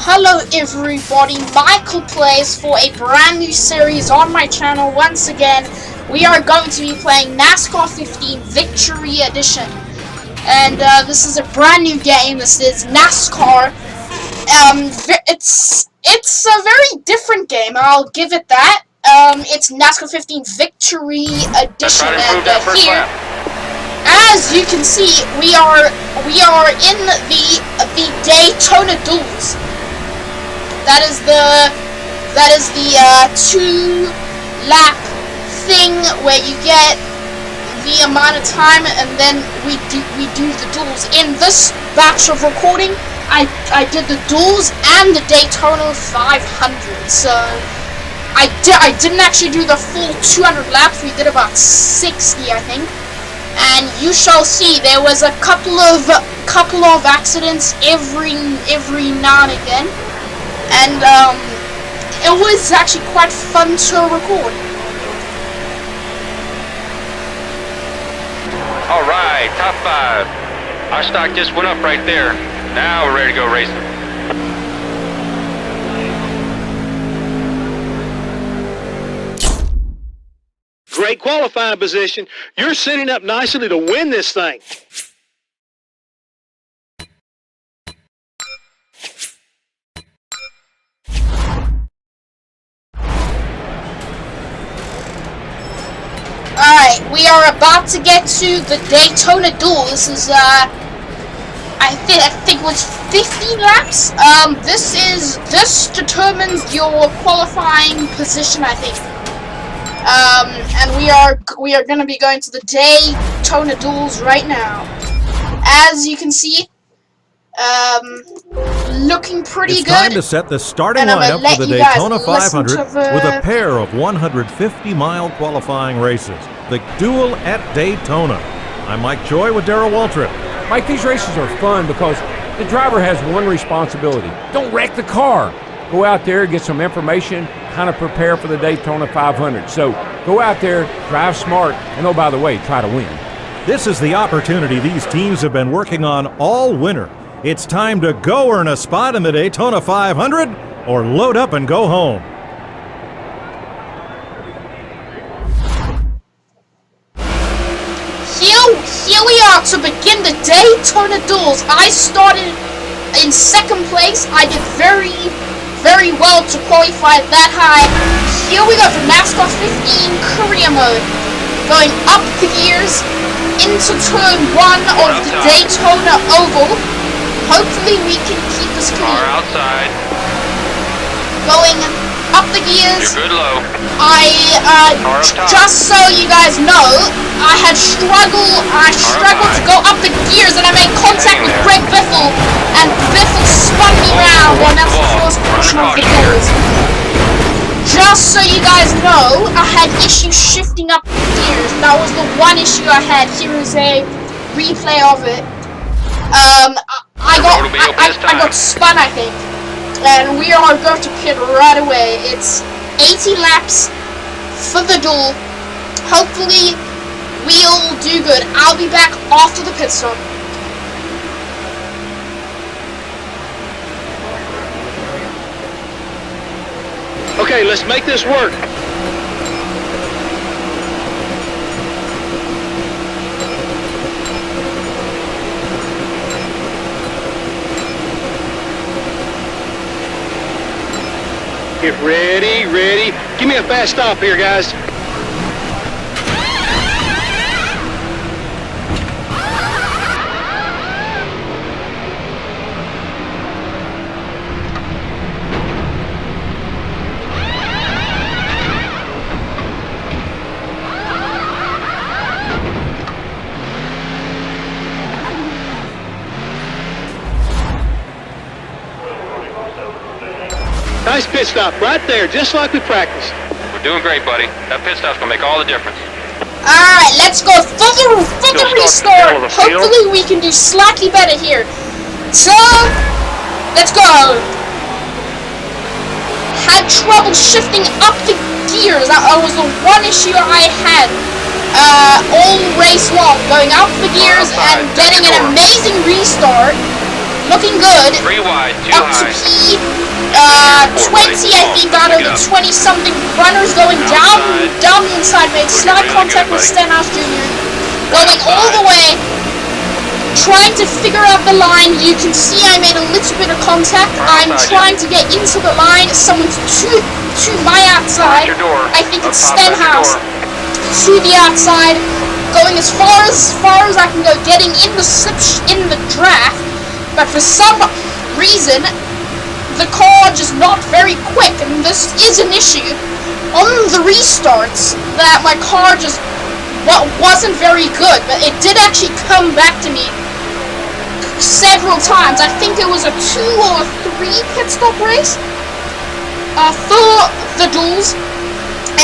Hello everybody, Michael Plays for a brand new series on my channel. Once again, we are going to be playing Nascar 15 Victory Edition. And this is a brand new game. This is Nascar. It's a very different game, I'll give it that. It's Nascar 15 Victory Edition, and here, as you can see, we are in the Daytona duels. That is the 2-lap thing where you get the amount of time, and then we do the duels. In this batch of recording, I did the duels and the Daytona 500. So I didn't actually do the full 200 laps. We did about 60, I think. And you shall see there was a couple of accidents every now and again. And it was actually quite fun to record. Alright, top 5. Our stock just went up right there. Now we're ready to go racing. Great qualifying position. You're setting up nicely to win this thing. Alright, we are about to get to the Daytona duel. This is I think it was 15 laps. This determines your qualifying position, I think. And we are going to be going to the Daytona duels right now. As you can see, looking pretty good. It's time to set the starting lineup for the Daytona 500 with a pair of 150-mile qualifying races. The duel at Daytona. I'm Mike Joy with Darrell Waltrip. Mike, these races are fun because the driver has one responsibility. Don't wreck the car. Go out there, get some information, kind of prepare for the Daytona 500. So go out there, drive smart, and oh, by the way, try to win. This is the opportunity these teams have been working on all winter. It's time to go earn a spot in the Daytona 500 or load up and go home. Here we are to begin the Daytona duels. I started in second place. I did very well to qualify that high. Here we go for NASCAR 15 career mode. Going up the gears into turn 1 of the Daytona Oval. Hopefully we can keep this clean. Car outside. Going up the gears. You're good low. Just so you guys know, I struggled to go up the gears, and I made contact with Greg Biffle, and Biffle spun me around, and that's the first portion of the gears. Just so you guys know, I had issues shifting up the gears. That was the one issue I had. Here is a replay of it. I got spun, I think. And we are going to pit right away. It's 80 laps for the duel. Hopefully, we'll do good. I'll be back after the pit stop. Okay, let's make this work. Get ready. Give me a fast stop here, guys. Nice pit stop right there, just like we practiced. We're doing great, buddy. That pit stop's gonna make all the difference. Alright, let's go for the restart. Hopefully we can do slightly better here. So, let's go. Had trouble shifting up the gears. That was the one issue I had all race long. Going up the gears and getting an amazing restart. looking good. 3 wide, too Up to high. P20, I think, out of the 20-something runners going down the inside, made slight contact with Stenhouse Jr. Going all the way, trying to figure out the line. You can see I made a little bit of contact. I'm trying to get into the line. Someone's to my outside. I think it's Stenhouse to the outside. Going as far as I can go, getting in the draft. But for some reason, the car just not very quick, and this is an issue. On the restarts, that my car just wasn't very good, but it did actually come back to me several times. I think it was a 2 or 3 pit stop race for the duels,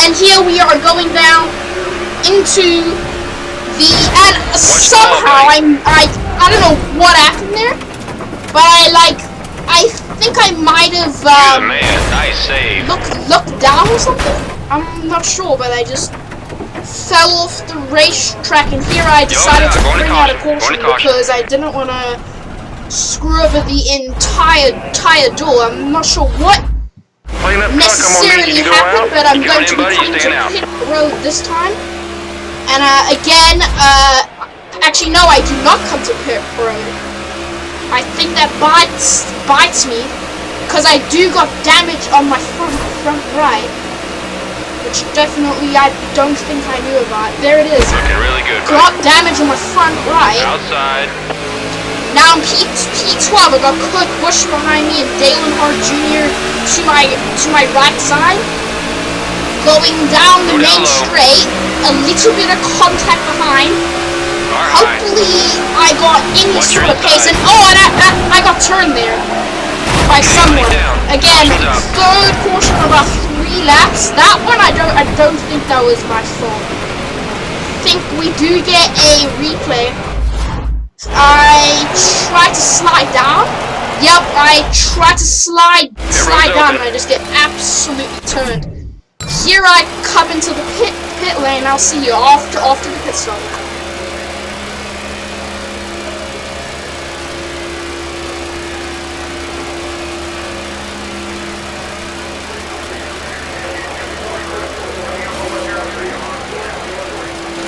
and here we are going down into the, and somehow I don't know what happened there, but I think I might have Nice save. looked down or something. I'm not sure, but I just fell off the racetrack, and here I decided to bring out a caution because I didn't want to screw over the entire duel. I'm not sure what necessarily happened, but I'm going to be coming to pit road this time. And again, actually no, I do not come to pit road. I think that bites me, because I do got damage on my front right, which definitely I don't think I knew about. There it is. Looking really good. Got damage on my front right. Outside. Now I'm P12. I got Kurt Busch behind me and Dalen Hart Jr. to my right side. Going down the main straight, a little bit of contact behind. Hopefully I got any sort of pace, and and I got turned there by someone. Again, third caution about 3 laps. That one I don't think that was my fault. I think we do get a replay. I tried to slide down. Yep, I tried to slide down, and I just get absolutely turned. Here I come into the pit lane. I'll see you after the pit stop.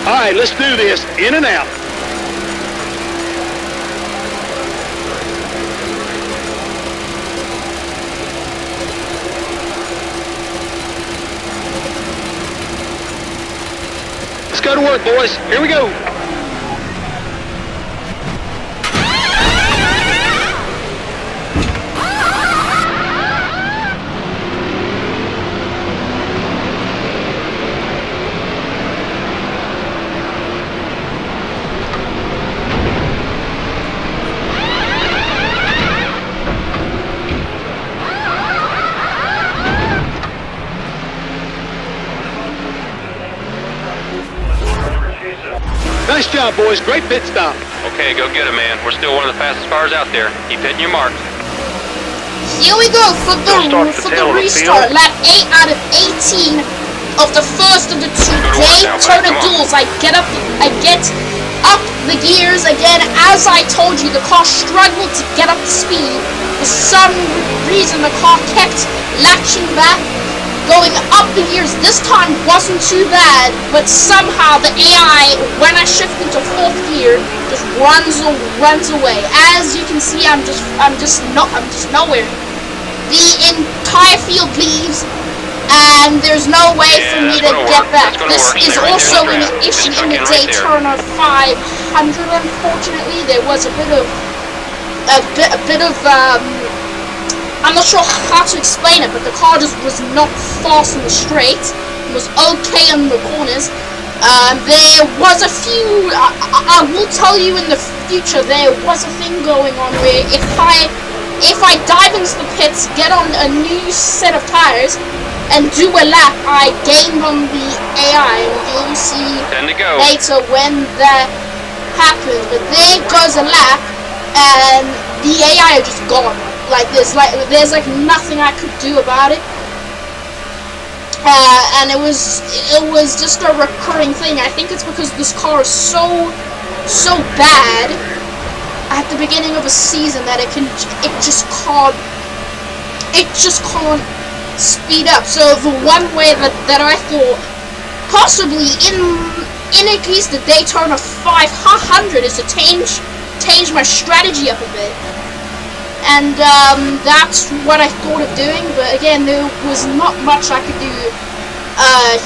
All right, let's do this. In and out. Let's go to work, boys. Here we go. Nice job, boys. Great pit stop. Okay, go get him, man. We're still one of the fastest cars out there. Keep hitting your mark. Here we go for the restart. Lap 8 out of 18 of the first of the 2 Daytona duels. I get up the gears again. As I told you, the car struggled to get up to speed. For some reason, the car kept latching back. Going up the gears this time wasn't too bad, but somehow the AI, when I shift into 4th gear, just runs away. As you can see, I'm just nowhere. The entire field leaves, and there's no way for me to get back. This is also an issue in the Daytona 500. Unfortunately, there was a bit of I'm not sure how to explain it, but the car just was not fast in the straight. It was okay in the corners. There was a few, I will tell you in the future, there was a thing going on where if I dive into the pits, get on a new set of tires, and do a lap, I gained on the AI, and you'll see later when that happened. But there goes a lap, and the AI are just gone. There's nothing I could do about it, and it was just a recurring thing. I think it's because this car is so bad at the beginning of a season that it just can't speed up. So the one way that I thought possibly in at least the Daytona 500 is to change my strategy up a bit. And that's what I thought of doing, but again, there was not much I could do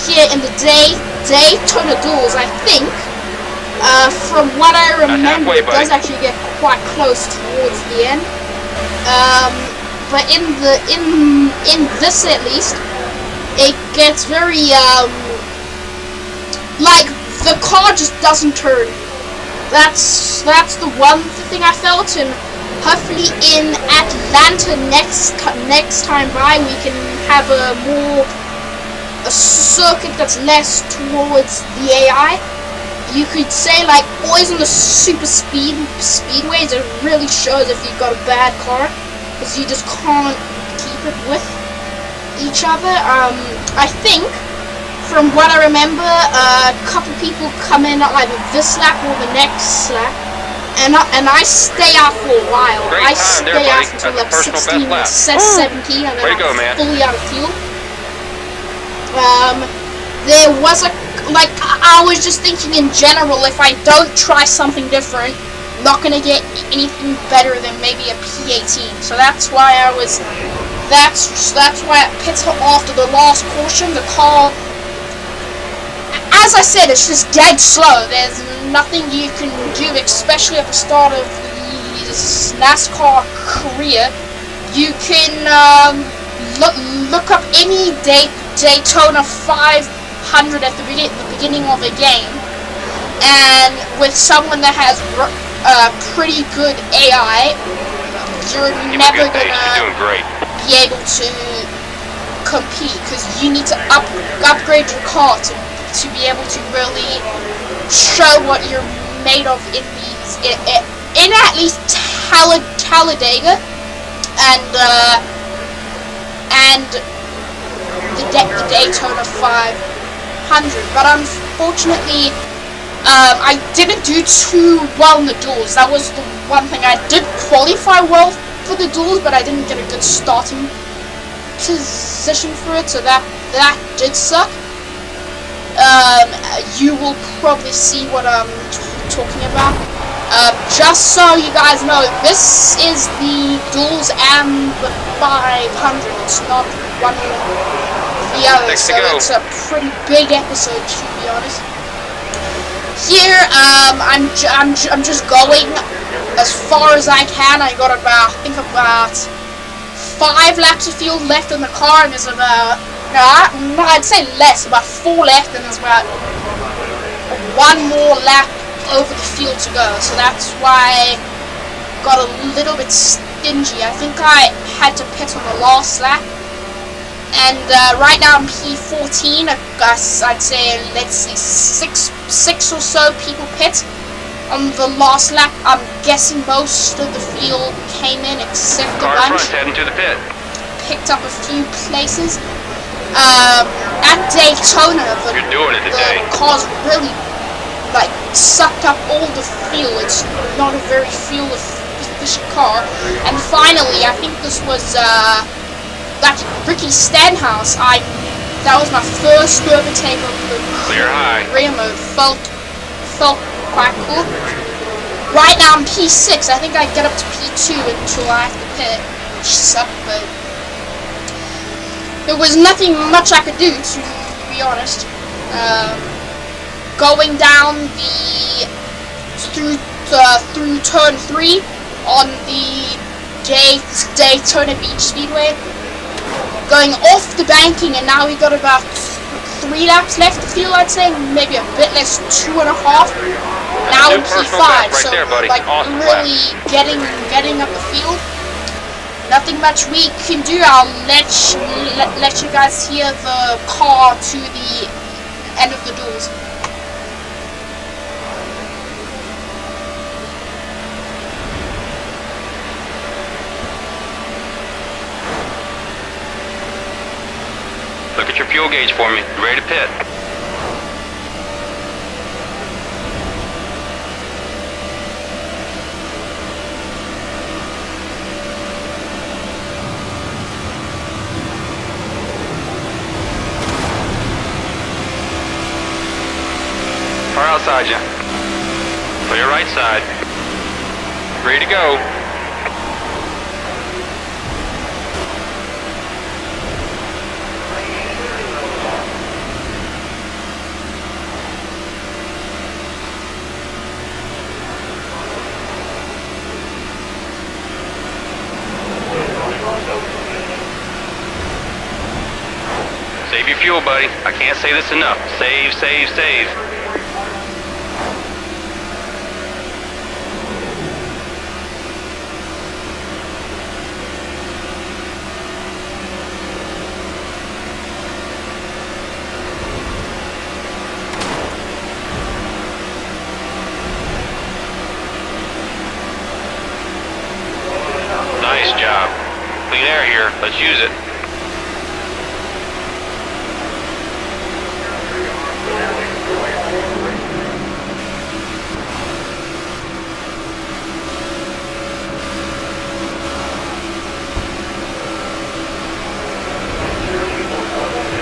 here in the Daytona duels. I think, from what I remember, it does actually get quite close towards the end. But in this at least, it gets very like the car just doesn't turn. That's the one thing I felt, and hopefully in Atlanta next time by we can have a circuit that's less towards the AI. You could say like always on the super speedways, it really shows if you've got a bad car, because you just can't keep it with each other. I think from what I remember, a couple people come in either this lap or the next lap, and I stay out for a while. I stay out until like 16 or 17, and then I'm fully out of fuel. There was I was just thinking in general, if I don't try something different, I'm not gonna get anything better than maybe a P18. So that's why I pitted after the last portion. The car, as I said, it's just dead slow. There's nothing you can do, especially at the start of the Nascar career. You can look up any Daytona 500 at the beginning of a game, and with someone that has pretty good AI, you're never gonna be able to compete, because you need to upgrade your car to be able to really show what you're made of in at least Talladega and the Daytona 500. But unfortunately, I didn't do too well in the duels. That was the one thing. I did qualify well for the duels, but I didn't get a good starting position for it, so that did suck. You will probably see what I'm talking about. Just so you guys know, this is the duels and the 500. It's not one or the other, so it's a pretty big episode, to be honest. Here, I'm just going as far as I can. I got about 5 laps of fuel left in the car, and there's about I'd say less, about 4 left, and there's about 1 more lap over the field to go. So that's why I got a little bit stingy. I think I had to pit on the last lap, and right now I'm P14. I'd say, let's see, six or so people pit on the last lap. I'm guessing most of the field came in except a bunch. Heading to the pit. Picked up a few places. At Daytona, the cars really sucked up all the fuel. It's not a very fuel efficient car. And finally, I think this was that Ricky Stenhouse. That was my first overtake of the career mode. Felt quite cool. Right now I'm P6. I think I get up to P2 until I have to pit, which sucked, but there was nothing much I could do, to be honest. Going down through turn 3 on the Daytona Beach Speedway, going off the banking, and now we got about 3 laps left to field, I'd say, maybe a bit less, 2.5. Now in P5, so really getting up the field. Nothing much we can do. I'll let you guys hear the car to the end of the duels. Look at your fuel gauge for me. You ready to pit? beside you. Clear right side. Ready to go. Save your fuel, buddy. I can't say this enough. Save, save, save. Nice job. Clean air here. Let's use it.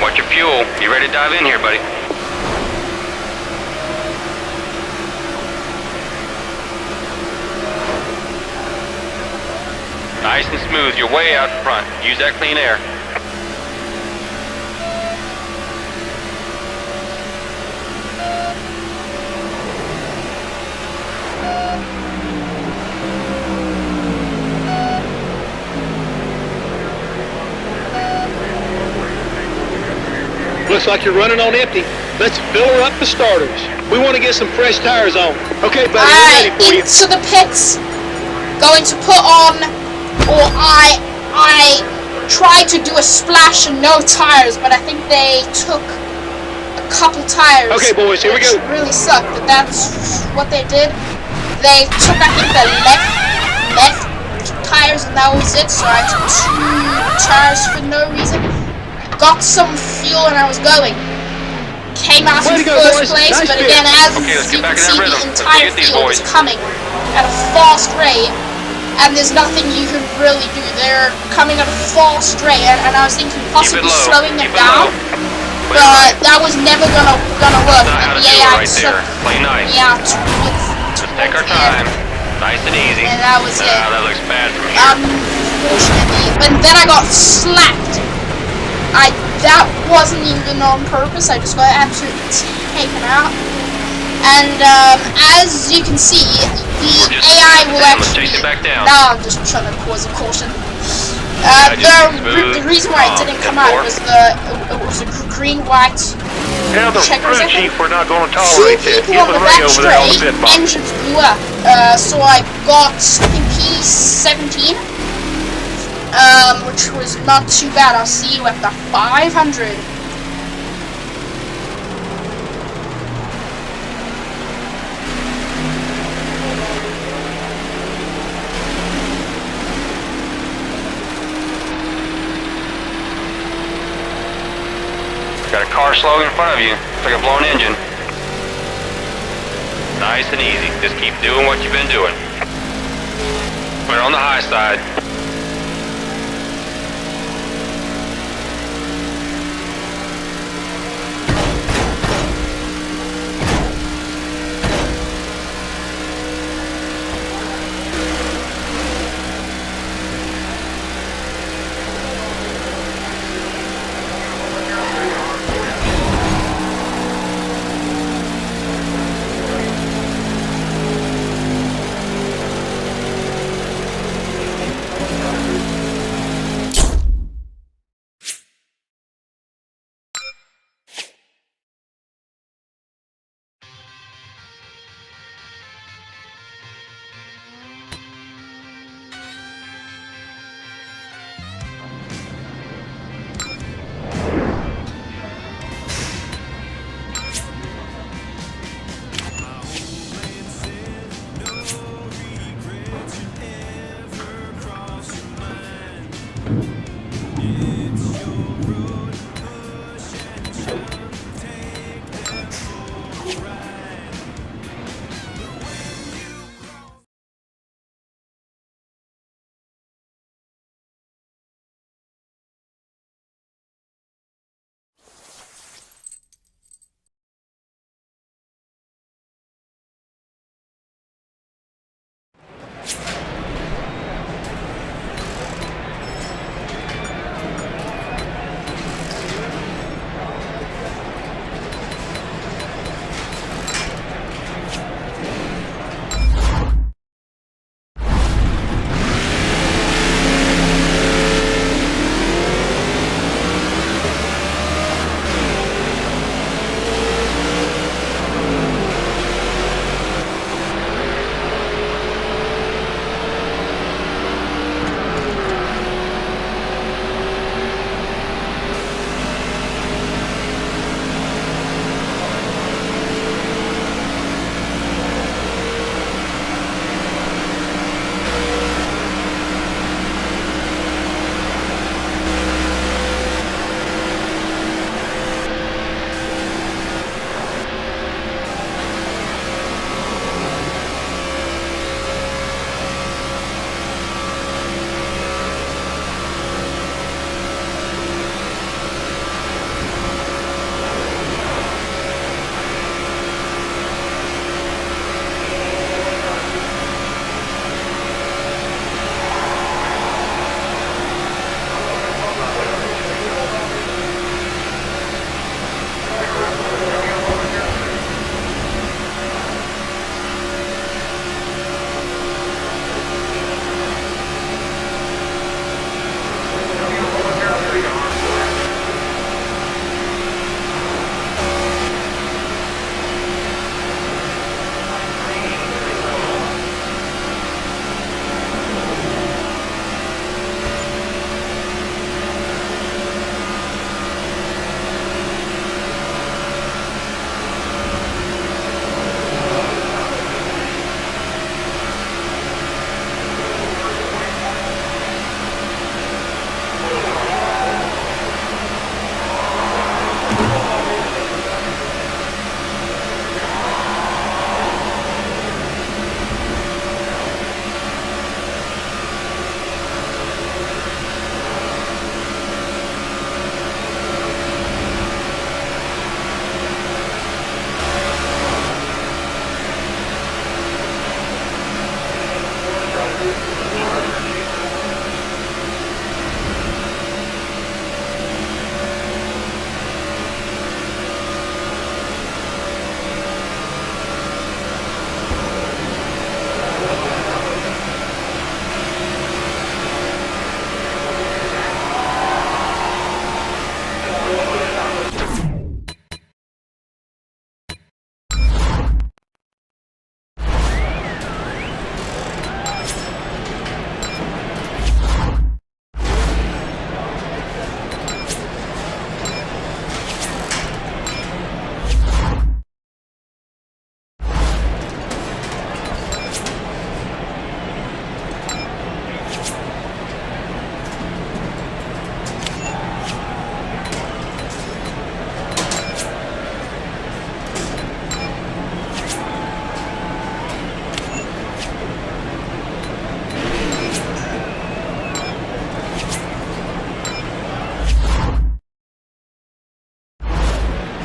Watch your fuel. You ready to dive in here, buddy? Nice and smooth. You're way out front. Use that clean air. Looks like you're running on empty. Let's fill her up for starters. We want to get some fresh tires on. Okay, buddy, we're ready for you. Into the pits. Going to put on, or I tried to do a splash and no tires, but I think they took a couple tires. Okay, boys, here we go. Which really sucked, but that's what they did. They took, I think, the left tires, and that was it. So I took 2 tires for no reason. Got some fuel, and I was going. Came out in first place, nice but bit. again, as Okay, let's you get back can in that see, the rhythm. Let's entire get these field boys. is coming at a fast rate, and there's nothing you can really do. They're coming at a fast rate, and I was thinking possibly slowing them down, but that was never gonna work. That's not how to do it right there. Play nice. Yeah, Let's take our time. Nice and easy. And that was it. That looks bad from here. Unfortunately, and then I got slapped. That wasn't even on purpose. I just got absolutely taken out. And as you can see, the AI will actually. Chase it back down. Now I'm just trying to cause a caution. The reason why it didn't come out was it was a green white. Tell the checkers, crew chief we're not going to 2 tolerate this. people Give on the the ray back over there on the straight, pit box. engines blew up. So I got I think P17, which was not too bad. I'll see you at the 500. Got a car slowing in front of you. It's like a blown engine. Nice and easy. Just keep doing what you've been doing. We're on the high side.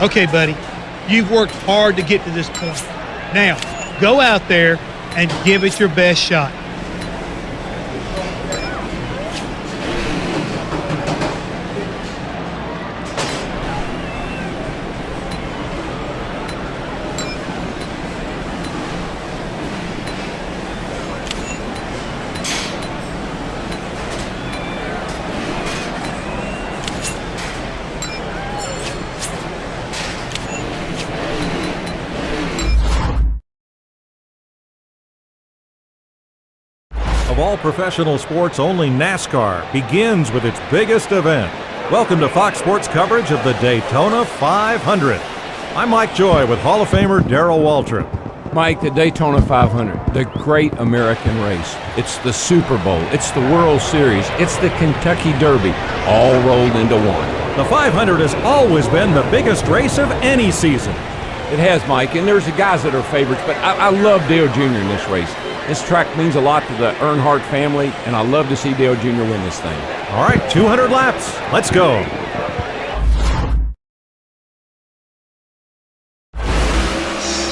Okay, buddy, you've worked hard to get to this point. Now, go out there and give it your best shot. Of all professional sports, only NASCAR begins with its biggest event. Welcome to Fox Sports coverage of the Daytona 500. I'm Mike Joy with Hall of Famer Darrell Waltrip. Mike, the Daytona 500, the great American race. It's the Super Bowl, it's the World Series, it's the Kentucky Derby, all rolled into one. The 500 has always been the biggest race of any season. It has, Mike, and there's the guys that are favorites, but I love Dale Jr. in this race. This track means a lot to the Earnhardt family, and I love to see Dale Jr. win this thing. All right, 200 laps. Let's go.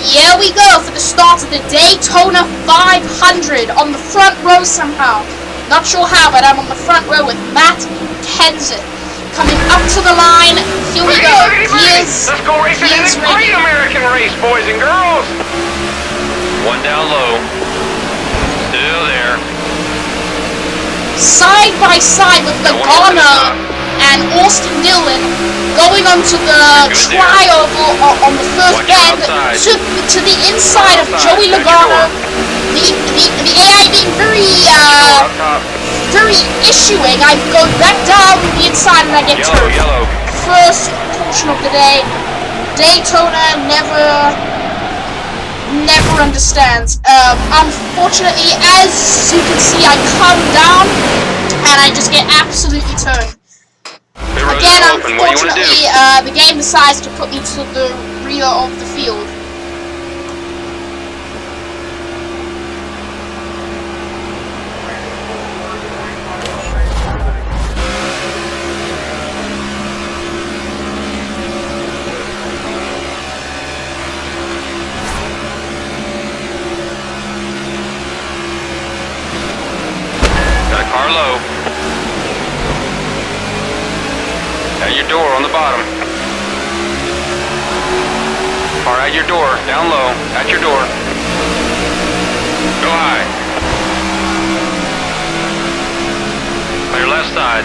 Here we go for the start of the Daytona 500 on the front row somehow. Not sure how, but I'm on the front row with Matt Kenseth. Coming up to the line. Here we go. Let's go racing in a great American race, boys and girls. One down low. Still there. Side by side with Logano and Austin Dillon going onto the tri-oval on the first bend to the inside of Joey Logano. The AI being very issuing. I go back down the inside and I get turned. First caution of the day. Daytona never understands. Unfortunately, as you can see, I come down and I just get absolutely turned. Again, unfortunately, the game decides to put me to the rear of the field. Car low. At your door on the bottom. Car at your door, down low, at your door. Go high. On your left side.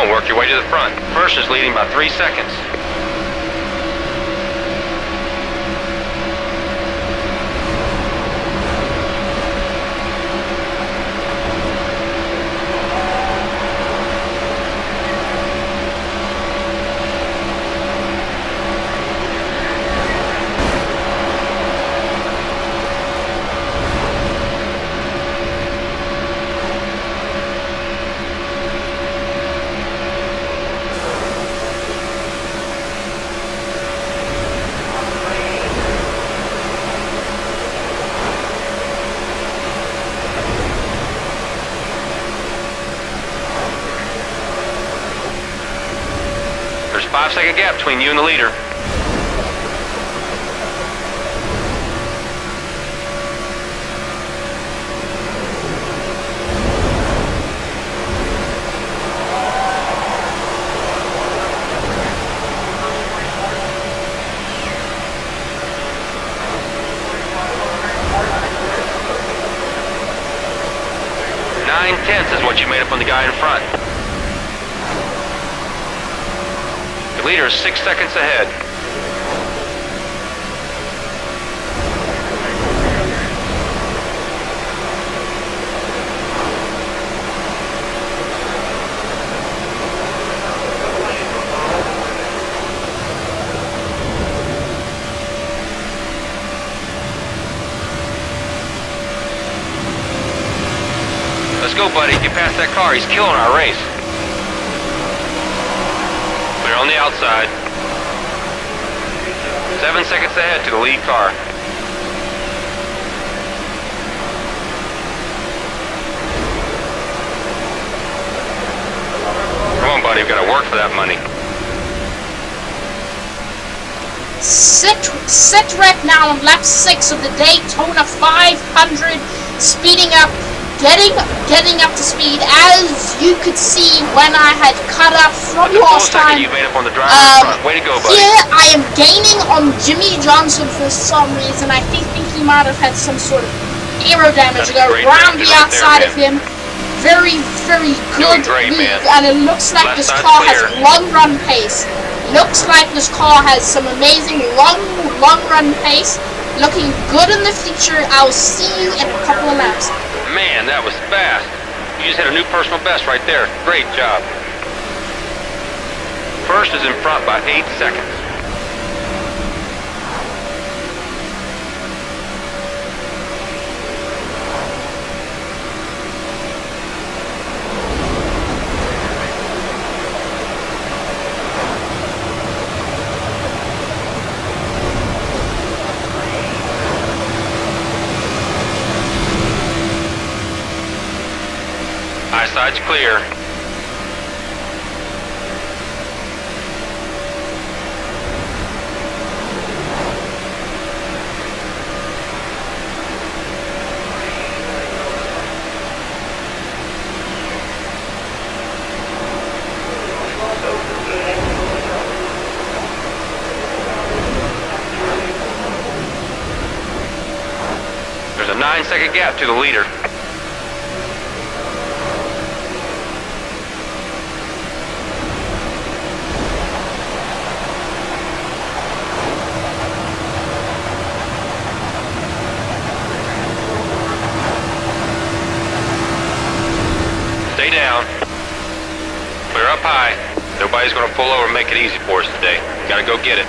Work your way to the front. First is leading by 3 seconds. There's a 5-second gap between you and the leader. .9 is what you made up on the guy in front. The leader is 6 seconds ahead. go, buddy. Get past that car. He's killing our race. We're on the outside. 7 seconds ahead to the lead car. Come on, buddy. We've got to work for that money. Set rep now on lap 6 of the Daytona 500, speeding up, getting up to speed, as you could see when I had cut up from last time. You made up on the driver front. Way to go, buddy. Here I am gaining on Jimmy Johnson for some reason. I think he might have had some sort of aero damage around the outside of him. Very, very good move, and it looks like this car has long run pace. Looks like this car has some amazing long run pace. Looking good in the future. I'll see you in a couple of laps. Man, that was fast. You just hit a new personal best right there. Great job. First is in front by 8 seconds. Eyeside's clear. There's a 9-second gap to the leader. Stay down. Clear up high. Nobody's going to pull over and make it easy for us today. Gotta go get it.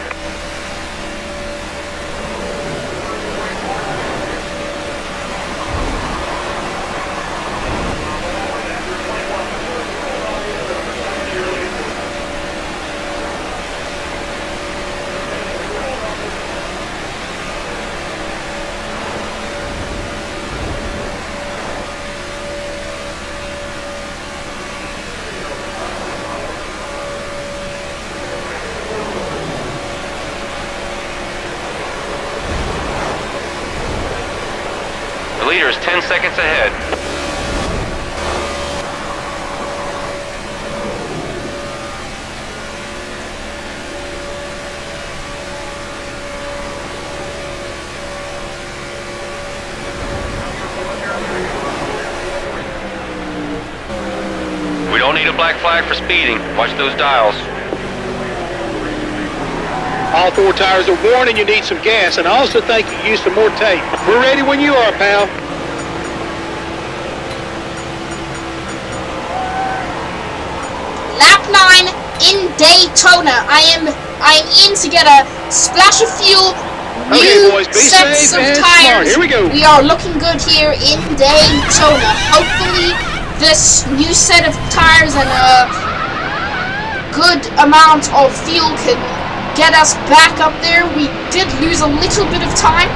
The leader is 10 seconds ahead. We don't need a black flag for speeding. Watch those dials. All 4 tires are worn and you need some gas, and I also think you use some more tape. We're ready when you are, pal. Lap 9 in Daytona. I am in to get a splash of fuel, Okay, new boys, be sets safe of and tires. smart. Here we go. We are looking good here in Daytona. Hopefully this new set of tires and a good amount of fuel can get us back up there. We did lose a little bit of time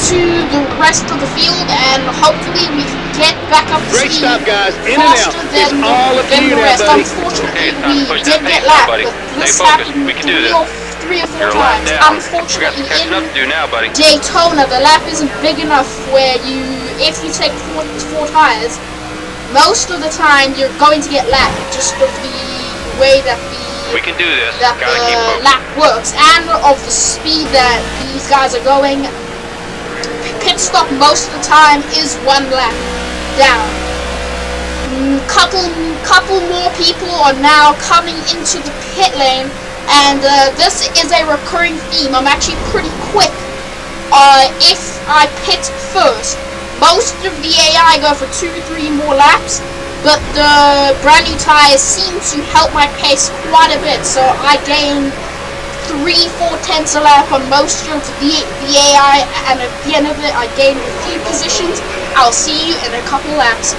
to the rest of the field, and hopefully we can get back up to Great speed stop, guys. In and out. faster It's than all up to the you now, rest. buddy. Unfortunately, Okay, it's time to we push did that get pace lapped, up, buddy. but this Stay focused. happened We can do this. three or four You're a lap times. down. We got Unfortunately, some catching up to do now, buddy. Daytona, the lap isn't big enough where if you take four tires, most of the time you're going to get lapped, just of the way that We can do this. that Gotta keep the focused. lap works, and of the speed that these guys are going. Pit stop most of the time is 1 lap down. Couple more people are now coming into the pit lane, and this is a recurring theme. I'm actually pretty quick if I pit first. Most of the AI go for 2-3 more laps, but the brand new tires seem to help my pace quite a bit, so I gain 3-4 tenths a lap on most of the AI, and at the end of it I gain a few positions. I'll see you in a couple laps.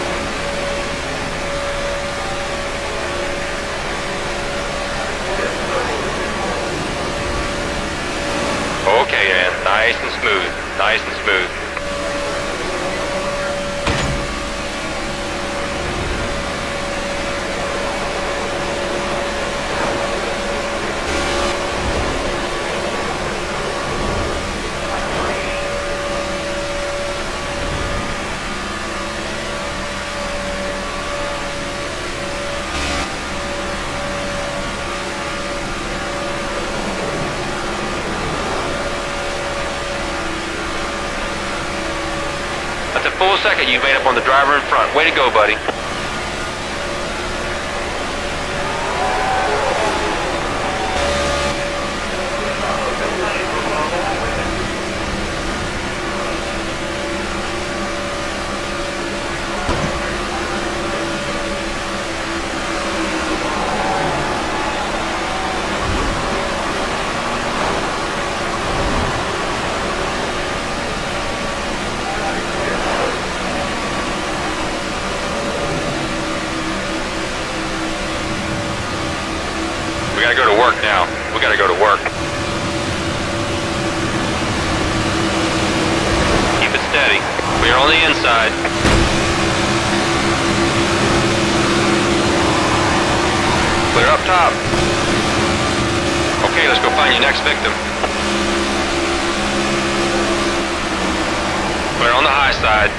smooth. Nice and smooth. That's a full second you've made up on the driver in front. Way to go, buddy. We gotta go to work now. We gotta go to work. Keep it steady. We are on the inside. Clear up top. Okay, let's go find your next victim. Clear on the high side.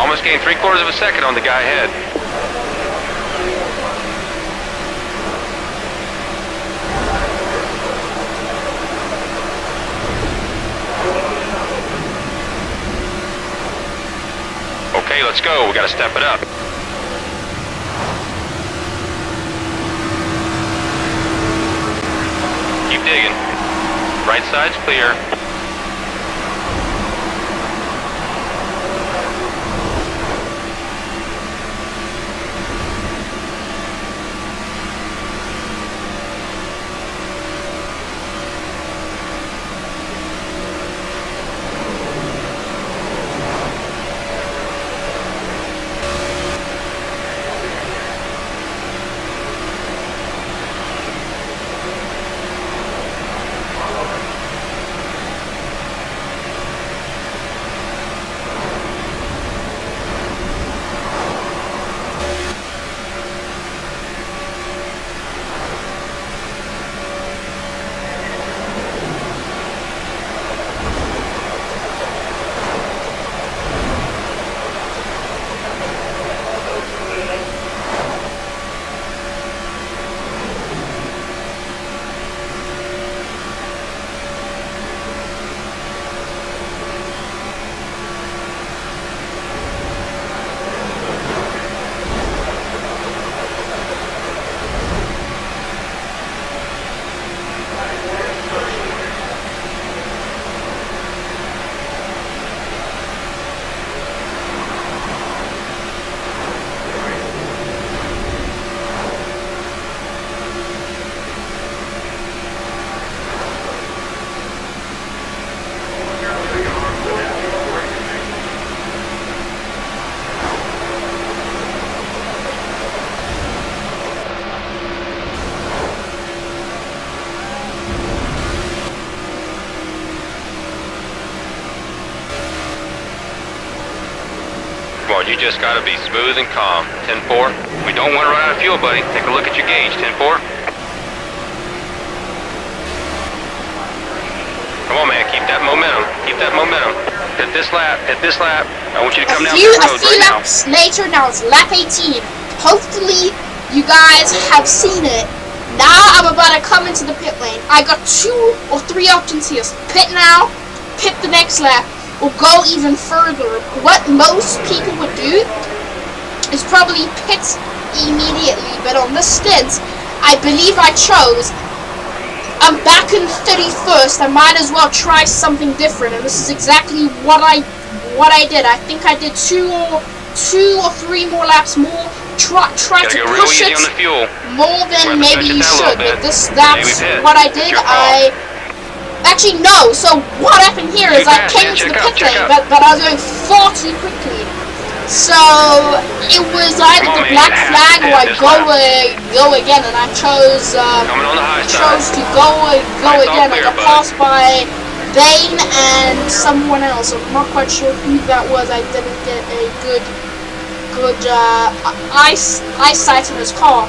Almost gained 3/4 of a second on the guy ahead. Okay, let's go. We gotta step it up. Keep digging. Right side's clear. Come on, you just gotta be smooth and calm. 10-4. We don't want to run out of fuel, buddy. Take a look at your gauge. 10-4. Come on, man. Keep that momentum. Keep that momentum. Hit this lap. Hit this lap. I want you to come down the road A few right now. laps later, now it's lap 18. Hopefully, you guys have seen it. Now I'm about to come into the pit lane. I got 2 or 3 options here. Pit now, pit the next lap, or go even further. What most people would do is probably pit immediately, but on this stint, I believe I chose, I'm back in 31st, I might as well try something different, and this is exactly what I did. I think I did 2 or 3 more laps more, try to push it more than maybe you should, but that's what I did. Actually, no. So what happened here is I came into the pit lane, but I was going far too quickly. So it was either the black flag or I go again, and I chose to go again. I got passed by Bane and someone else. I'm not quite sure who that was. I didn't get a good eyesight in his car.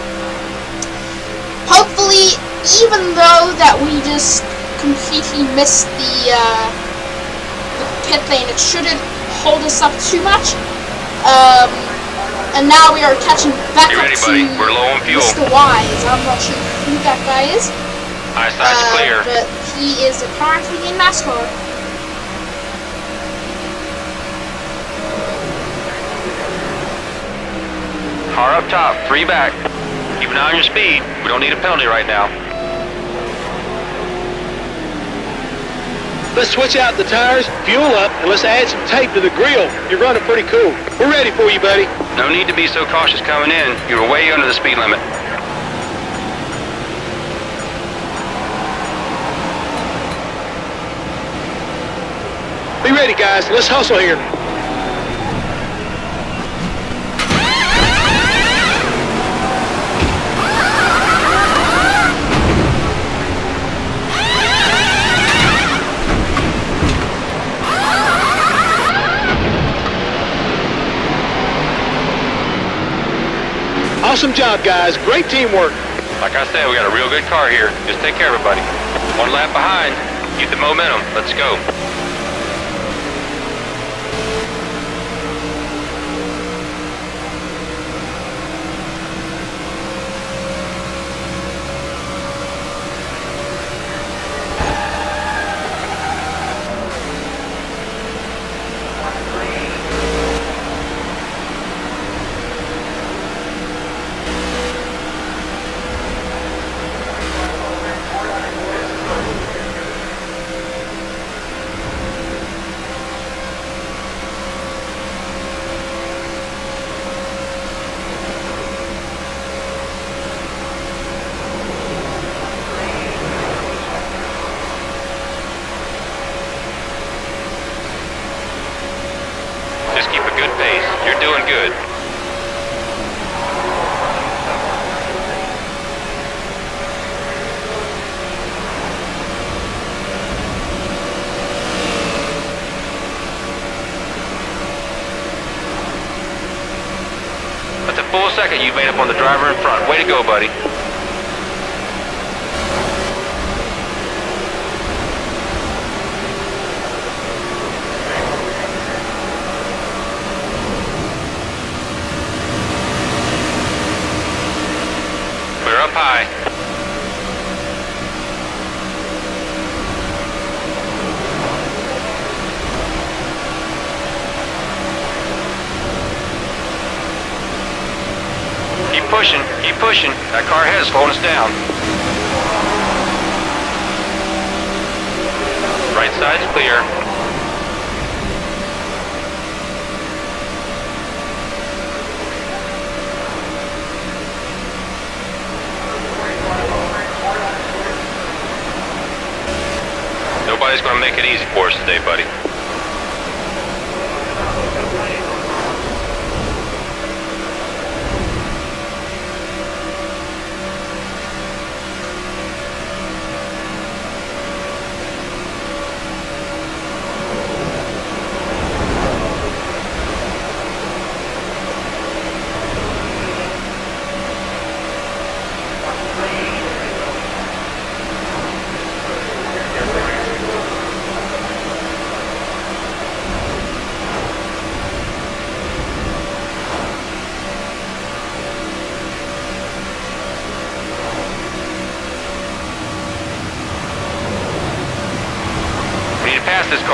Hopefully, even though that we just completely missed the pit lane, it shouldn't hold us up too much. And now we are catching back up to We're low on fuel. Mr. Wise. I'm not sure who that guy is, Eyesight's clear. but he is apparently in Nascar. Car up top, 3 back. Keep an eye on your speed. We don't need a penalty right now. Let's switch out the tires, fuel up, and let's add some tape to the grill. You're running pretty cool. We're ready for you, buddy. No need to be so cautious coming in. You were way under the speed limit. Be ready, guys. Let's hustle here. Awesome job, guys. Great teamwork. Like I said, we got a real good car here. Just take care of everybody. 1 lap behind. Keep the momentum. Let's go. Good. That's a full second you made up on the driver in front. Way to go, buddy. Up high. Keep pushing, keep pushing. That car ahead is slowing us down. Right side's clear. Nobody's going to make it easy for us today, buddy.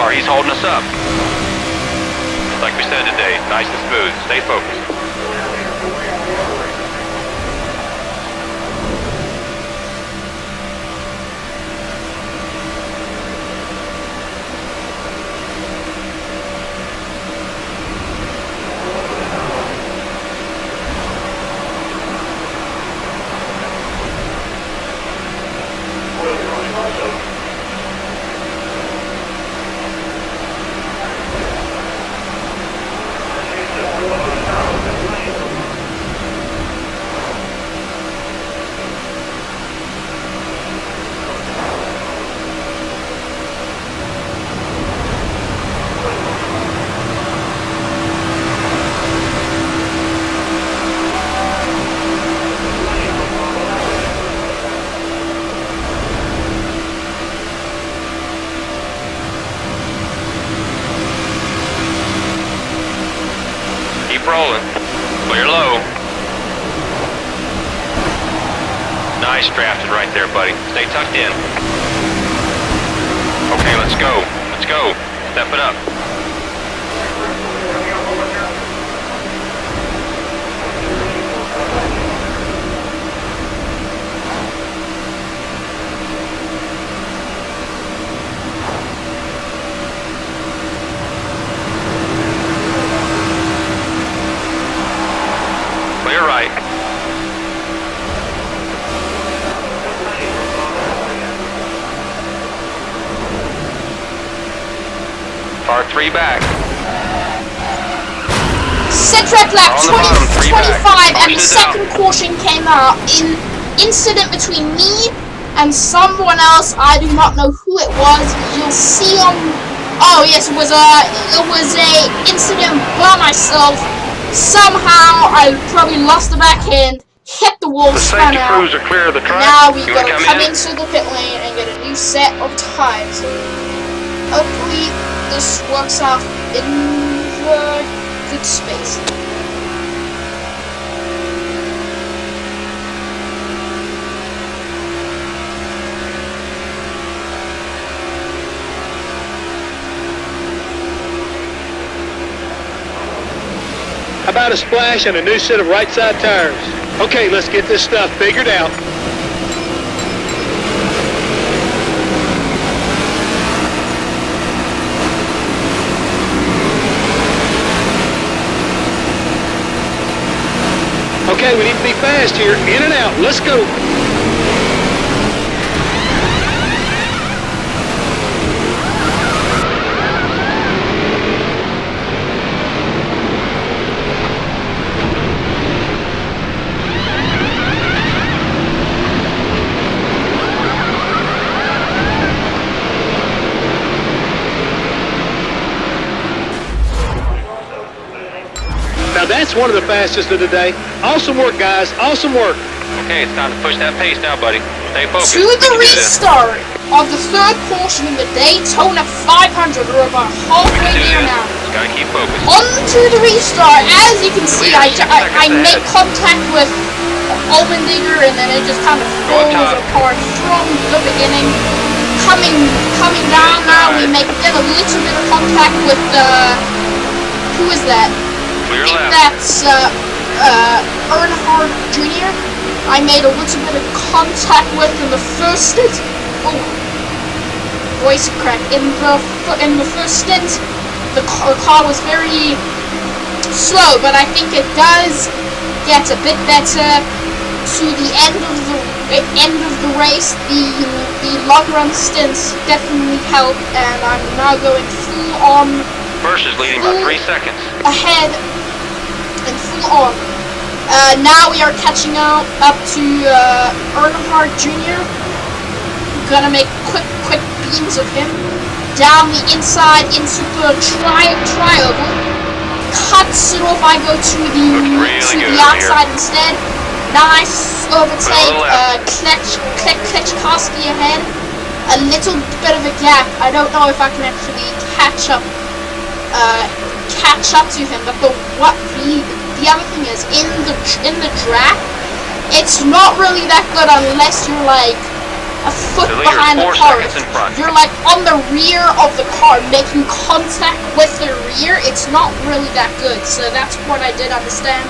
car. He's holding us up. Like we said today, nice and smooth. Stay focused. Rolling. Clear low. Nice drafted right there, buddy. Stay tucked in. Okay, let's go. Let's go. Step it up. Clear right. Car 3 back. Set track lap 25 and the second caution came out. In incident between me and someone else. I do not know who it was. You'll see on. Oh yes, it was a incident by myself. Somehow I probably lost the back end, hit the wall, spun out. Crews are clear of the track. Now we gotta come into the pit lane and get a new set of tires. Hopefully this works out in the good space. How about a splash and a new set of right side tires? Okay, let's get this stuff figured out. Okay, we need to be fast here. In and out. Let's go. Now that's one of the fastest of the day. Awesome work, guys. Awesome work. Okay, it's time to push that pace now, buddy. Stay focused. To the restart of the third portion in the Daytona 500. We're about halfway there now. Just gotta keep focused. On to the restart. As you can see, I make contact with Allmendinger, and then it just kind of falls apart from the beginning. Coming down now, we make then a little bit of contact with who is that? I think that's Earnhardt Jr. I made a little bit of contact with in the first stint. Oh, voice crack. In the first stint, the car was very slow, but I think it does get a bit better to the end of the race. The long run stints definitely help, and I'm now going full on. First is leading by 3 seconds. Ahead and full on. Now we are catching up to Earnhardt Jr. Gonna make quick beams of him. Down the inside into the triangle. Cuts it off. I go to the outside instead. Nice overtake. Klitschkowski ahead. A little bit of a gap. I don't know if I can actually catch up to him. But the other thing is in the track, it's not really that good unless you're like a foot The leader is behind the 4 car. seconds in front. You're like on the rear of the car, making contact with the rear. It's not really that good. So that's what I did understand.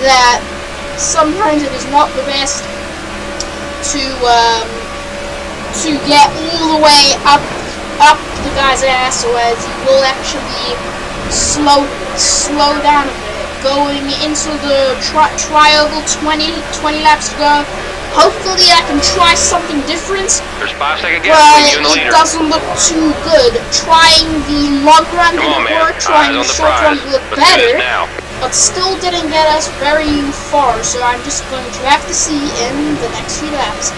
That sometimes it is not the best to get all the way up the guy's ass, whereas you will actually slow down a bit. Going into the tri-oval, 20 laps to go. Hopefully I can try something different. There's 5 second gap But between you and the it leader. doesn't look too good. Trying the long run Come on, didn't man. work, trying Eyes the on the short run prize. looked Let's do this better, now. but still didn't get us very far, so I'm just going to have to see in the next few laps.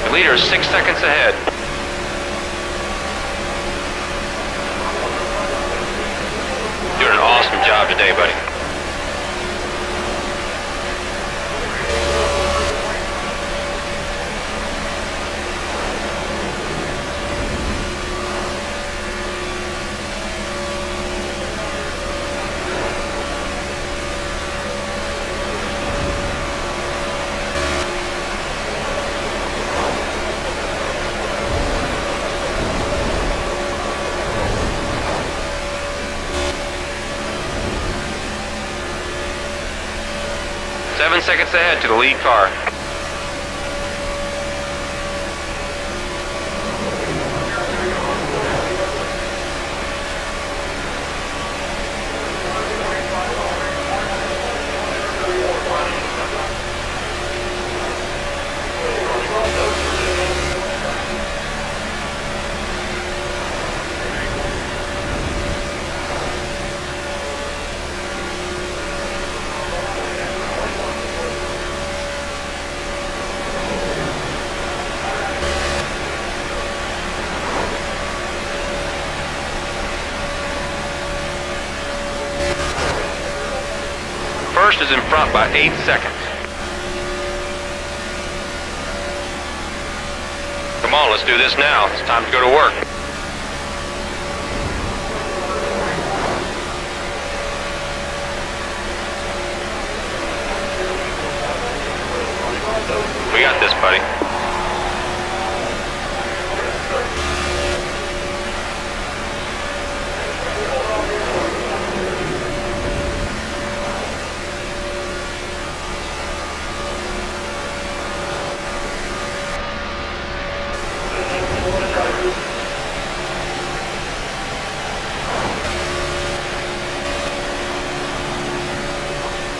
The leader is 6 seconds ahead. Doing an awesome job today, buddy. Seven seconds ahead to the lead car. First is in front by 8 seconds. Come on, let's do this now. It's time to go to work. We got this, buddy.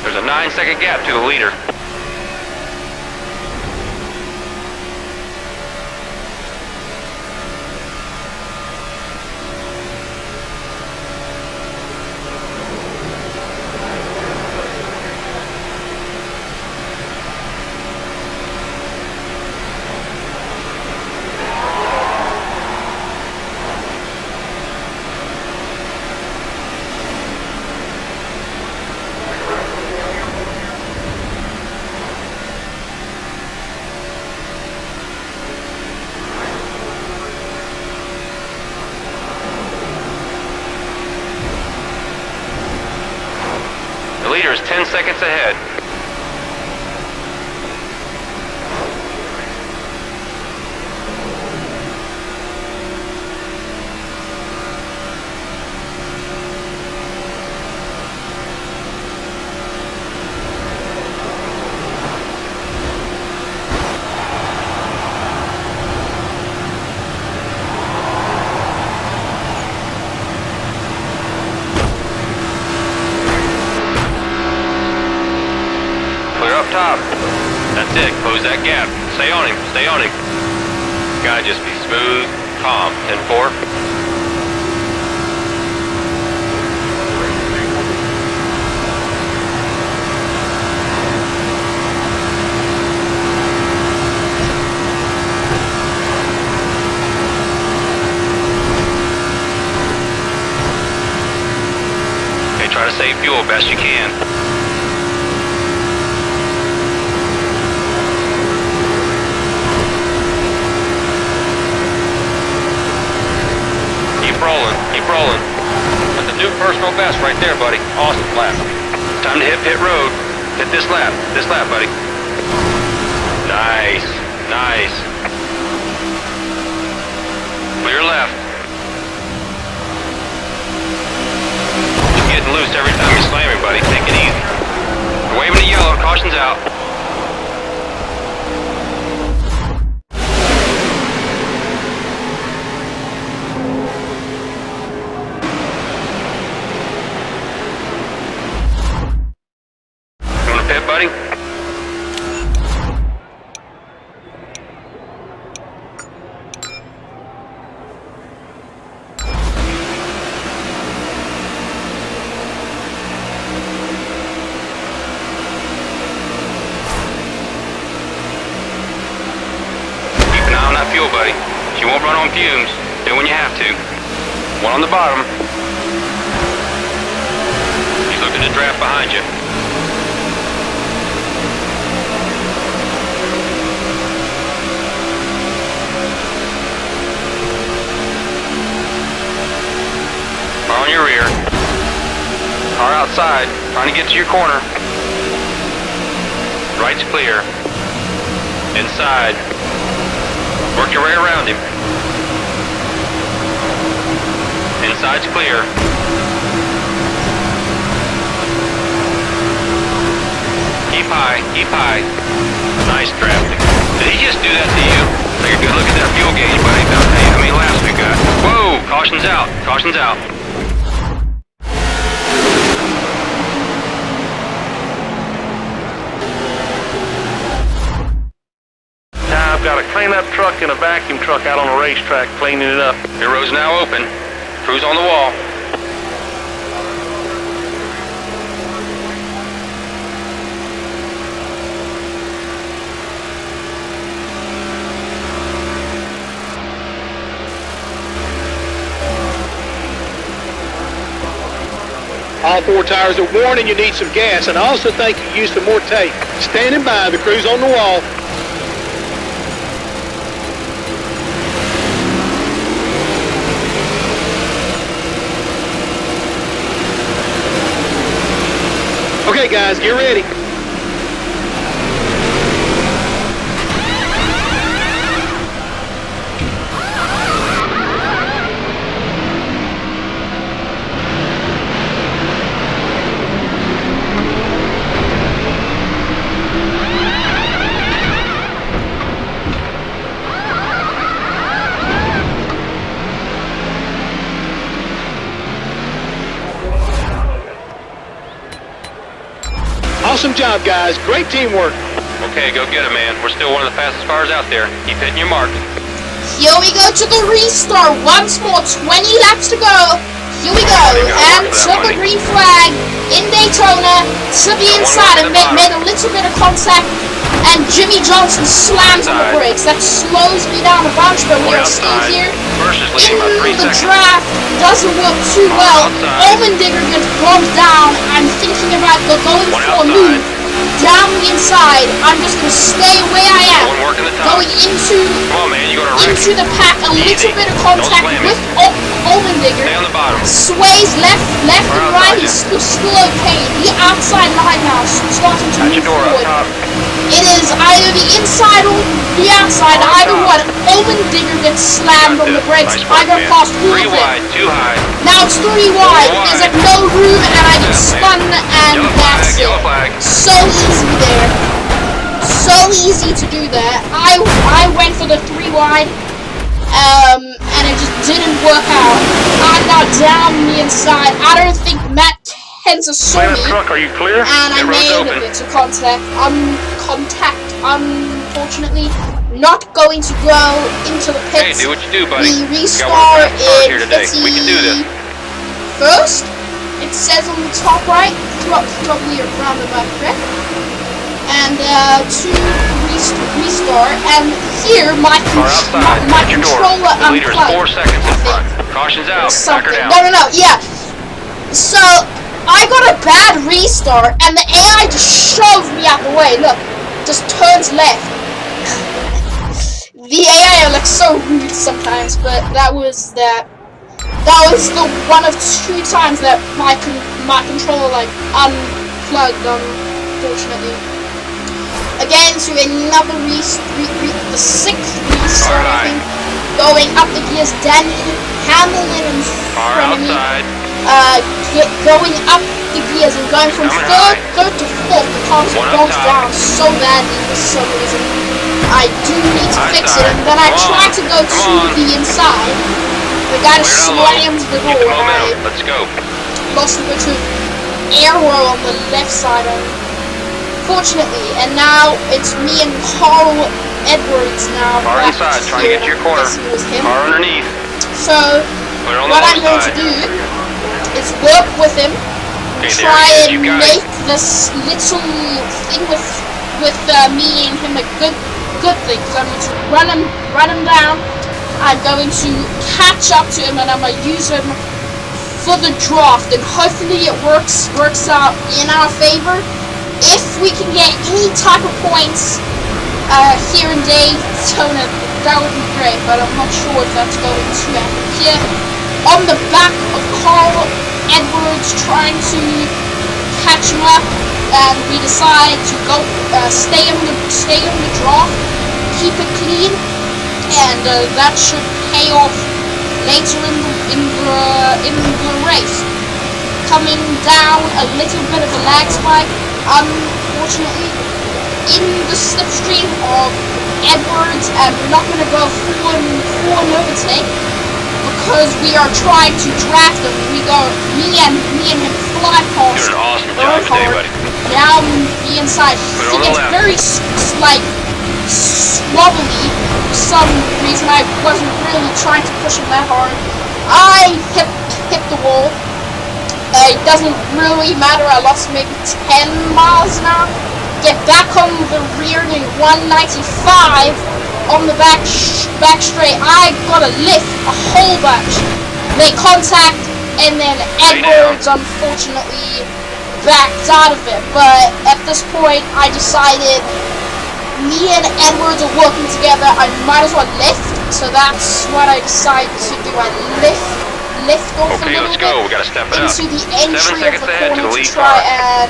There's a 9-second gap to the leader. The leader is 10 seconds ahead. Clear up top. That's it. Close that gap. Stay on him. Stay on him. Gotta just be smooth, calm. 10-4. Okay, try to save fuel best you can. rolling. Keep rolling. That's a new personal best right there, buddy. Awesome lap. Time to hit pit road. Hit this lap. This lap, buddy. Nice. Nice. Clear left. Just getting loose every time you slam everybody. Take it easy. You're waving the yellow. Caution's out. Pit, buddy. Keep an eye on that fuel, buddy. She won't run on fumes. Do when you have to. One on the bottom. She's looking to draft behind you. On your rear. Car outside, trying to get to your corner. Right's clear. Inside. Work your way around him. Inside's clear. Keep high, keep high. Nice traffic. Did he just do that to you? Take a good look at that fuel gauge, buddy. Hey, how many laps we got? Whoa! Caution's out. Caution's out. Got a cleanup truck and a vacuum truck out on the racetrack cleaning it up. Your road's now open. Crew's on the wall. All 4 tires are worn and you need some gas, and I also think you use some more tape. Standing by, the crew's on the wall. Okay guys, get ready. Awesome job, guys. Great teamwork. Okay, go get it, man. We're still one of the fastest cars out there. Keep hitting your mark. Here we go to the restart. Once more, 20 laps to go. Here we go. And took a green flag in Daytona to the inside and made a little bit of contact. And Jimmy Johnson slams on the brakes. That slows me down a bunch, but we are still here. In the draft doesn't work too well. Allmendinger gets bumped down. I'm thinking about going for a move down the inside. I'm just going to stay where I am. Going into the pack. A little bit of contact with Allmendinger. Sways left and right. He's still okay. The outside line now starting to move forward. It is either the inside or the outside, either one. Allmendinger gets slammed on the brakes. I got past all of it. Now it's 3 wide. There's like no room, and I get spun, and that's it. So easy there. So easy to do that. I went for the 3 wide, and it just didn't work out. I got down the inside. I don't think Matt Henser saw me, truck, are you clear? And I made a bit of contact. Unfortunately, not going to go into the pits. Hey, do what you do, buddy. We restart in We can do this. First, it says on the top right, probably around about correct. And to restart, and here my controller unplugged. 4 seconds in front. Caution's out. Back her down. No, yeah. So I got a bad restart, and the AI just shoved me out the way. Look, just turns left. The AI are like so rude sometimes, but that was that. That was the one of 2 times that my controller like unplugged, unfortunately. Again, to another the 6th restart, I think. Going up the gears, Danny Hamlin in front of me. Going up the gears and going from third to 4th. The car broke down so badly for some reason. I do need to fix it, and then I try to go to the inside. The guy slams the door, and I lost a bit of arrow on the left side, unfortunately. And now it's me and Carl Edwards now. Car inside, trying to get to your corner. Car underneath. So, what I'm going to do is work with him, try and make this little thing with me and him a good thing. So I'm going to run him down. I'm going to catch up to him, and I'm going to use him for the draft, and hopefully it works out in our favor. If we can get any type of points here in Daytona, that would be great, but I'm not sure if that's going to happen. Here, on the back of Carl Edwards, trying to catch him up, and we decide to go stay on the draft, keep it clean, and that should pay off later in the race. Coming down a little bit of a lag spike, unfortunately, in the slipstream of Edwards, and we're not going to go full and overtake because we are trying to draft him. Me and him fly past. Doing an awesome job today, buddy. Down the inside. He gets very wobbly for some reason. I wasn't really trying to push him that hard. I hit the wall. It doesn't really matter. I lost maybe 10 miles an hour. Get back on the rear in 195 on the back straight. I got a lift a whole bunch. Make contact, and then Edwards unfortunately backed out of it. But at this point, I decided me and Edwards are working together. I might as well lift. So that's what I decided to do. I lift off a little bit We gotta step it into up. the entry 7 of seconds the ahead to corner the to lead try car. and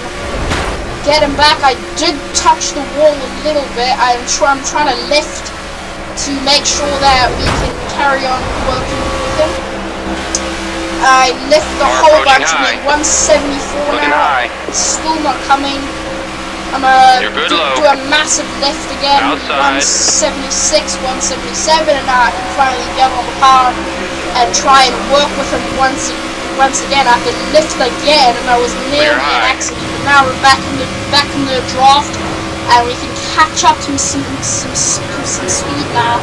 get him back. I did touch the wall a little bit. I'm trying to lift to make sure that we can carry on working with him. I lift the whole bunch of me, 174 now. It's still not coming. I'm gonna do a massive lift again. Outside. 176, 177, and now I can finally get on the power and try and work with him once again. I can lift again, and I was nearly an accident. But now we're back in the draft, and we can catch up to some speed now.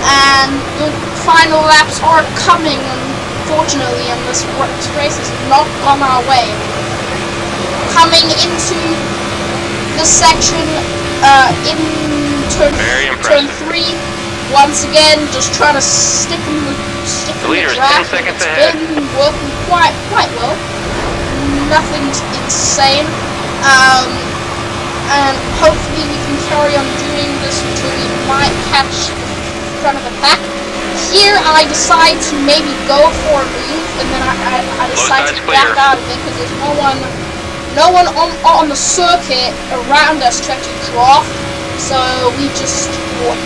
And the final laps are coming. Unfortunately, and this race has not gone our way. Coming into the section in turn 3, once again, just trying to stick in the track. 10 seconds it's ahead. been working quite well. Nothing insane. And hopefully we can carry on doing this until we might catch the front of the pack. Here I decide to maybe go for a move, and then I decide to back out of it because there's no one on the circuit around us to actually draft. So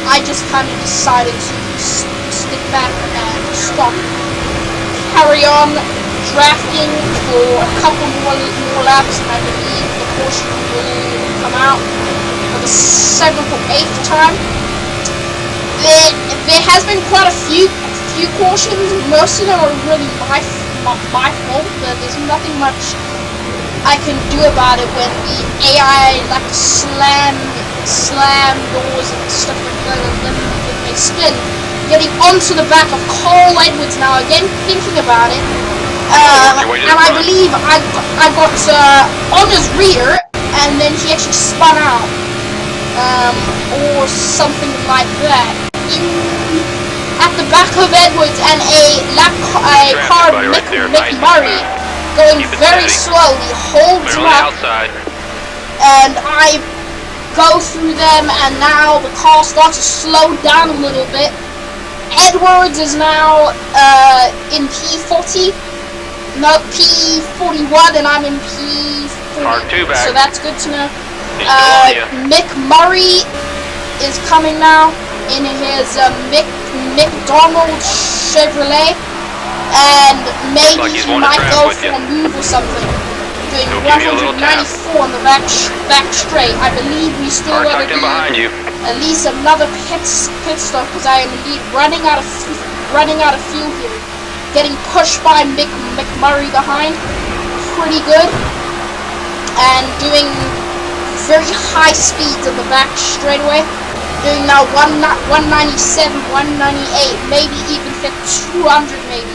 I just kind of decided to stick back and stop. Carry on drafting for a couple more laps, and I believe the caution will come out for the 7th or 8th time. There has been quite a few cautions. Most of them are really my fault, but there's nothing much I can do about it when the AI like to slam doors and stuff like that, and then they spin. Getting onto the back of Carl Edwards now, again thinking about it, and I believe I got on his rear, and then he actually spun out, or something like that. At the back of Edwards, and a car Mick Murray going very slowly holds him up, and I go through them, and now the car starts to slow down a little bit, Edwards is now in P40. No, P41, and I'm in P40. R2 back. So that's good to know. He's still on you. Mick Murray is coming now in his McDonald Chevrolet, and maybe like he's he wanting to might draft go with for you. a move or something. Doing He'll give you a little tap. 194 on the back straight. I believe we still Car got to tucked in do behind you. at least another pit stop, because I am indeed running out of fuel here. Getting pushed by Mick McMurray behind, pretty good, and doing very high speeds on the back straightaway. Doing now 197, 198, maybe even hit 200 maybe.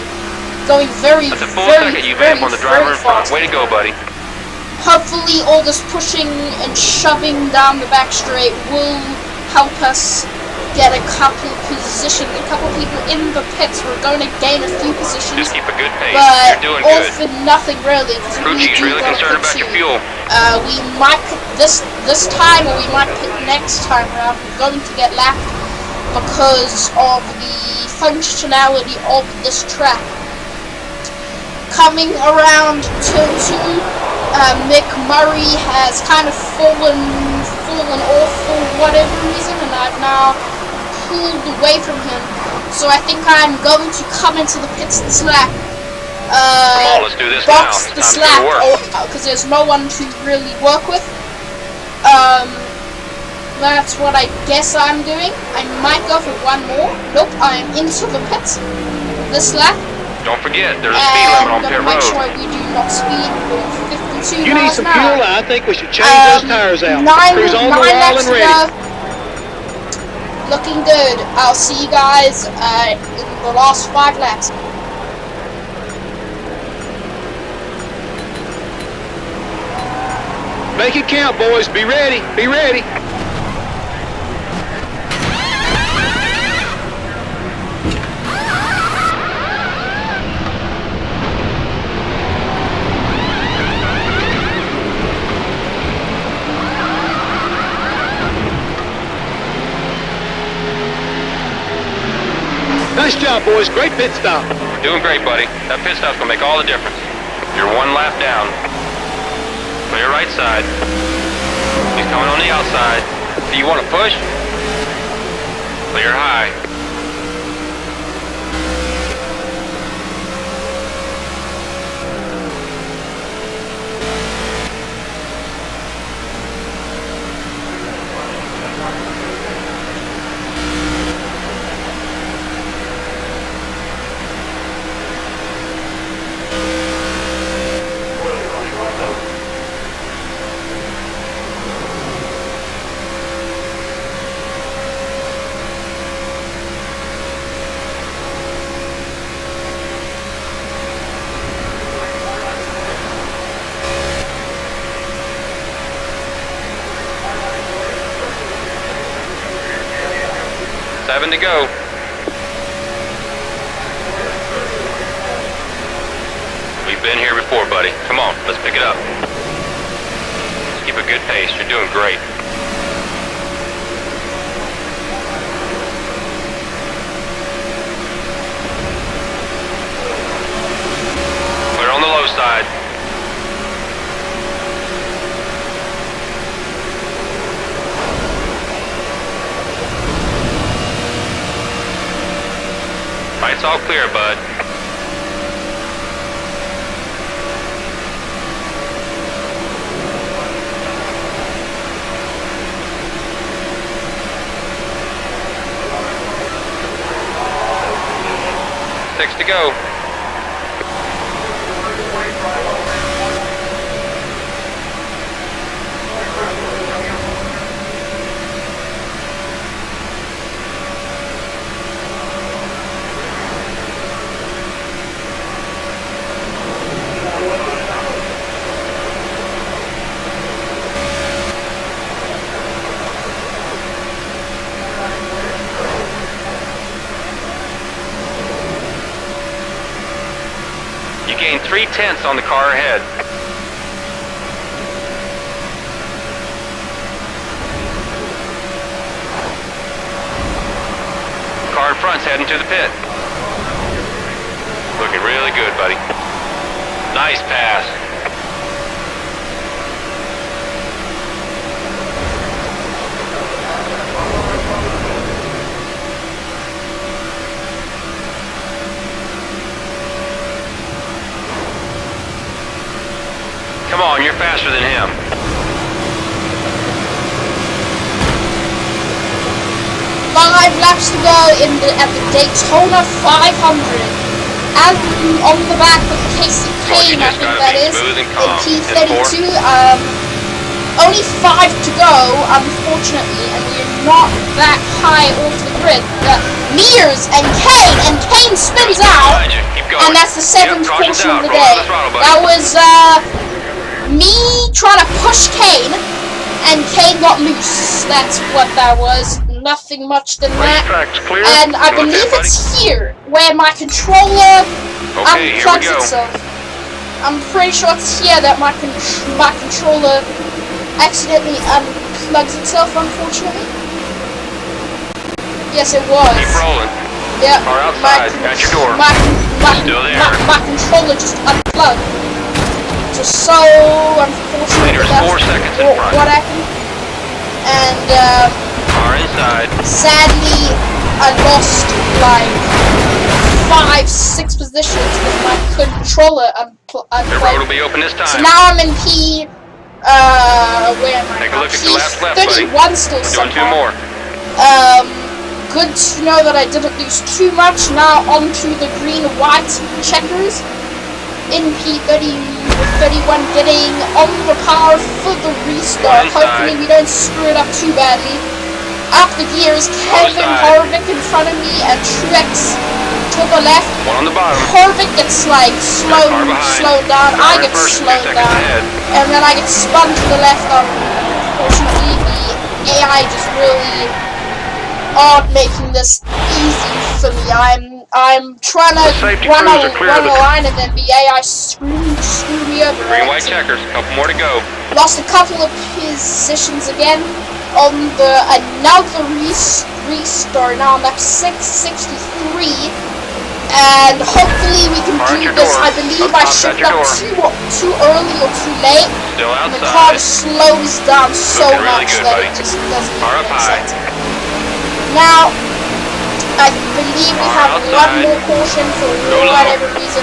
Going very, That's a full very, second you very, vamp on the driver very in front. fast. Way to go, buddy. Hopefully all this pushing and shoving down the back straight will help us get a couple people in the pits. We're going to gain a few positions, Just keep a good pace. but You're doing all good. for nothing really. Crucci's really concerned about your fuel. We might pit this time, or we might pit next time around. We're going to get lapped because of the functionality of this track. Coming around turn 2, Mick Murray has kind of fallen off for whatever reason, and I've now pulled away from him. So I think I'm going to come into the pits and slack. Come on, let's do this Box now. the It's time to slack, go to work. because there's no one to really work with. That's what I guess I'm doing. I might go for one more. Nope, I am into the pits. This lap. Don't forget, there's a speed limit on pit Make road. sure we do not speed. We're 52 You need miles some an fuel. hour. I think we should change those tires out. Cruise on the wall laps and to ready. go. Looking good. I'll see you guys in the last 5 laps. Make it count, boys. Be ready. Be ready. Nice job, boys. Great pit stop. Doing great, buddy. That pit stop's gonna make all the difference. You're 1 lap down. Clear right side. He's coming on the outside. Do you want to push? Clear high. Seven to go. We've been here before, buddy. Come on, let's pick it up. Just keep a good pace. You're doing great. Clear on the low side. It's all clear, bud. Six to go. You gained 3/10 on the car ahead. car in front's heading to the pit. Looking really good, buddy. Nice pass. Come on, you're faster than him. 5 laps to go at the Daytona 500. And on the back of Casey Kane, I think that is, in P32. Only 5 to go, unfortunately, and we're not that high off the grid. Mears and Kane spins out, and that's the 7th caution of the day. That was me trying to push Kane, and Kane got loose. That's what that was. Nothing much than that. And I believe it's here where my controller unplugs itself. I'm pretty sure it's here that my controller accidentally unplugs itself, unfortunately. Yes, it was. Keep rolling. Yeah. Car outside, at your door. Still there. My controller just unplugged. So unfortunate. Leader's 4 seconds in front. What happened? And car inside. Sadly, I lost like 5-6 positions with my controller unplugged. The road will be open this time. So now I'm in P. Where am I? Take a look at the last lap, 31 buddy. still Doing 2 somehow. more. Good to know that I didn't lose too much. Now onto the green-white checkers. In P31, getting on the power for the restart. Hopefully we don't screw it up too badly. Up the gears, Kevin Harvick in front of me and Truex to the left. One on the bottom. Harvick gets like slowed down. I get slowed down, and then I get spun to the left. Unfortunately, the AI just really aren't making this easy for me. I'm trying to run a line and then the AI screw me over. Green white checkers, couple more to go. Lost a couple of positions again on the another restart. Now I'm at 663, and hopefully we can do this. I believe I shipped up too early or too late. Still outside. And the car slows down so much that it just doesn't make sense. Now, I believe we have one more caution for whatever reason.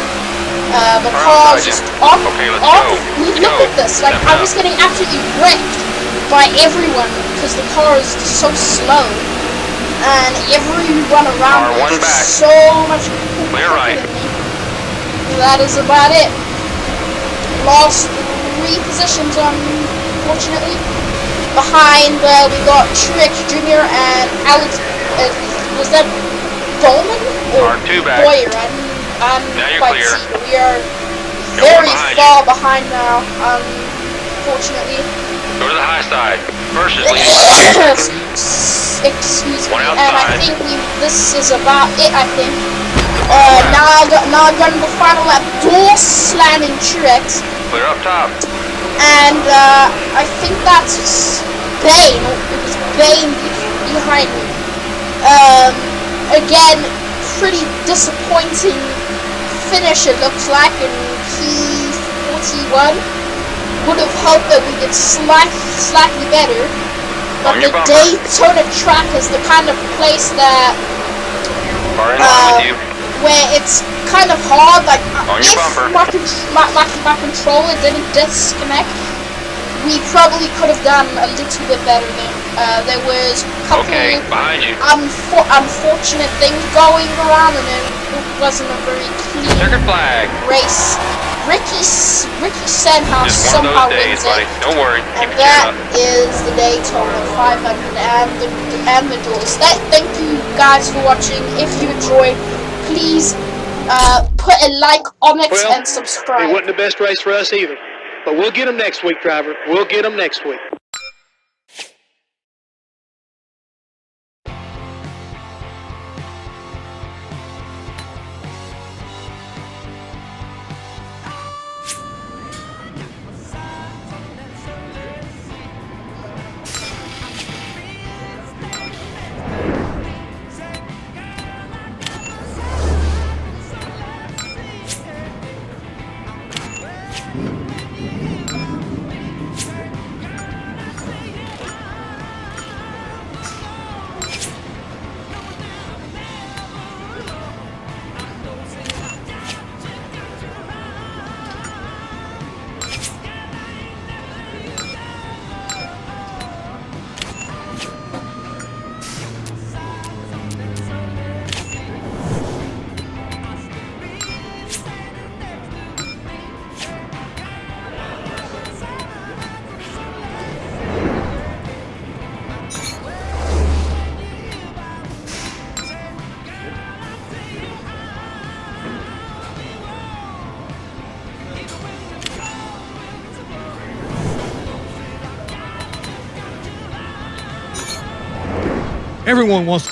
The car is just off. Look at this. Like, I was getting absolutely wrecked by everyone because the car is so slow. And everyone around me is so much quicker than me. That is about it. Lost 3 positions, unfortunately. Behind, we got Truex Jr. and Alex. Was that Bowman or Boyer? I'm quite sure. We are very far behind now, unfortunately. Go to the high side. First is Excuse me, and I think this is about it, I think. Now I'm done the final lap. Door slamming Truex. Clear up top. And I think that's Bane. It was Bane behind me. Again, pretty disappointing finish it looks like in P41. Would have hoped that we did slightly better. But the Daytona track is the kind of place that where it's kind of hard. Like if my controller didn't disconnect, we probably could have done a little bit better there. There was a couple unfortunate things going around, and it wasn't a very clean race. Ricky Stenhouse somehow wins it. Don't worry. And that is the Daytona 500 and the duels. Thank you guys for watching. If you enjoyed, please put a like on it and subscribe. It wasn't the best race for us either. But we'll get them next week, driver. We'll get them next week. Everyone wants